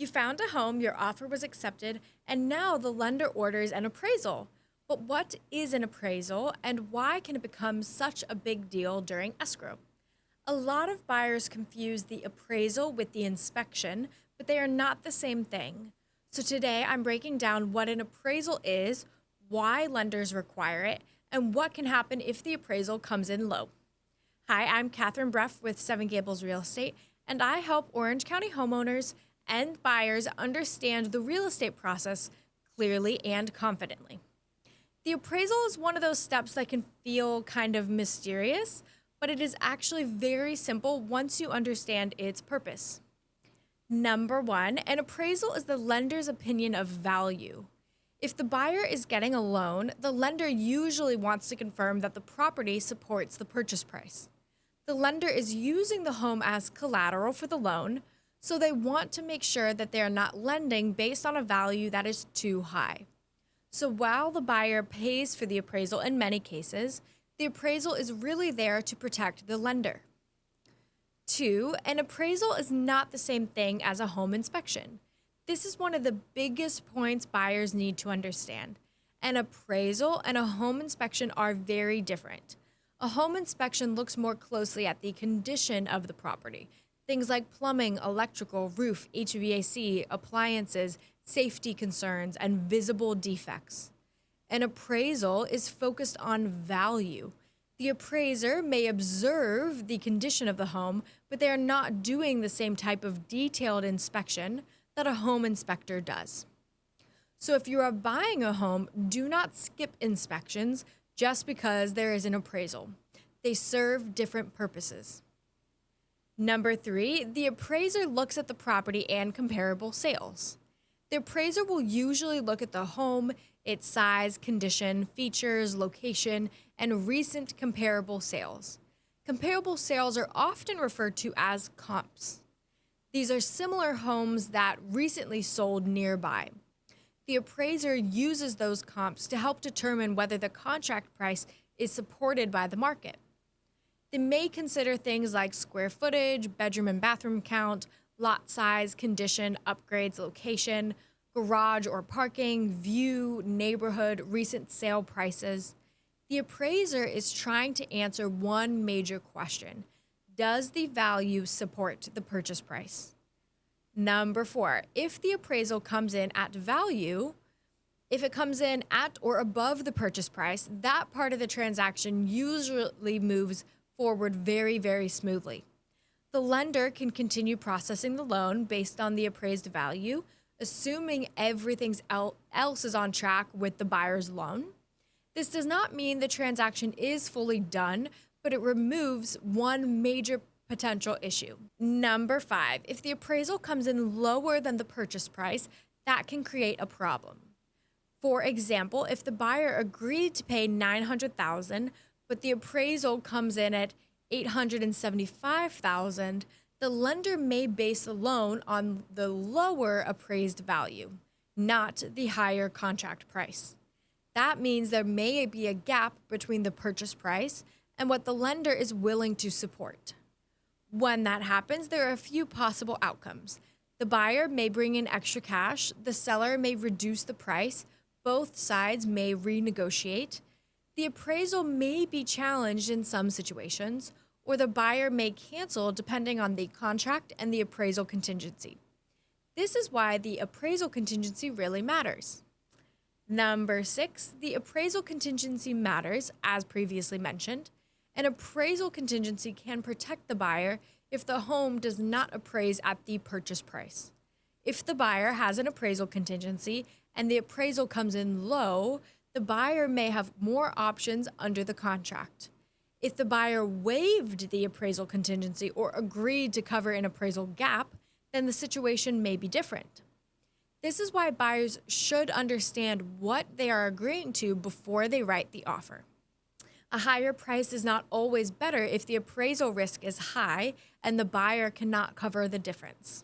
You found a home, your offer was accepted, and now the lender orders an appraisal. But what is an appraisal and why can it become such a big deal during escrow? A lot of buyers confuse the appraisal with the inspection, but they are not the same thing. So today I'm breaking down what an appraisal is, why lenders require it, and what can happen if the appraisal comes in low. Hi, I'm Katherine Brough with Seven Gables Real Estate, and I help Orange County homeowners and buyers understand the real estate process clearly and confidently. The appraisal is one of those steps that can feel kind of mysterious, but it is actually very simple once you understand its purpose. Number one, an appraisal is the lender's opinion of value. If the buyer is getting a loan, the lender usually wants to confirm that the property supports the purchase price. The lender is using the home as collateral for the loan, so they want to make sure that they are not lending based on a value that is too high. So while the buyer pays for the appraisal in many cases, the appraisal is really there to protect the lender. Two, an appraisal is not the same thing as a home inspection. This is one of the biggest points buyers need to understand. An appraisal and a home inspection are very different. A home inspection looks more closely at the condition of the property. Things like plumbing, electrical, roof, HVAC, appliances, safety concerns, and visible defects. An appraisal is focused on value. The appraiser may observe the condition of the home, but they are not doing the same type of detailed inspection that a home inspector does. So if you are buying a home, do not skip inspections just because there is an appraisal. They serve different purposes. Number three, the appraiser looks at the property and comparable sales. The appraiser will usually look at the home, its size, condition, features, location, and recent comparable sales. Comparable sales are often referred to as comps. These are similar homes that recently sold nearby. The appraiser uses those comps to help determine whether the contract price is supported by the market. They may consider things like square footage, bedroom and bathroom count, lot size, condition, upgrades, location, garage or parking, view, neighborhood, recent sale prices. The appraiser is trying to answer one major question. Does the value support the purchase price? Number four, if the appraisal comes in at value, if it comes in at or above the purchase price, that part of the transaction usually moves forward very, very smoothly. The lender can continue processing the loan based on the appraised value, assuming everything else is on track with the buyer's loan. This does not mean the transaction is fully done, but it removes one major potential issue. Number five, if the appraisal comes in lower than the purchase price, that can create a problem. For example, if the buyer agreed to pay $900,000, but the appraisal comes in at $875,000, the lender may base the loan on the lower appraised value, not the higher contract price. That means there may be a gap between the purchase price and what the lender is willing to support. When that happens, there are a few possible outcomes. The buyer may bring in extra cash, the seller may reduce the price, both sides may renegotiate. The appraisal may be challenged in some situations, or the buyer may cancel depending on the contract and the appraisal contingency. This is why the appraisal contingency really matters. Number six, the appraisal contingency matters, as previously mentioned. An appraisal contingency can protect the buyer if the home does not appraise at the purchase price. If the buyer has an appraisal contingency and the appraisal comes in low, the buyer may have more options under the contract. If the buyer waived the appraisal contingency or agreed to cover an appraisal gap, then the situation may be different. This is why buyers should understand what they are agreeing to before they write the offer. A higher price is not always better if the appraisal risk is high and the buyer cannot cover the difference.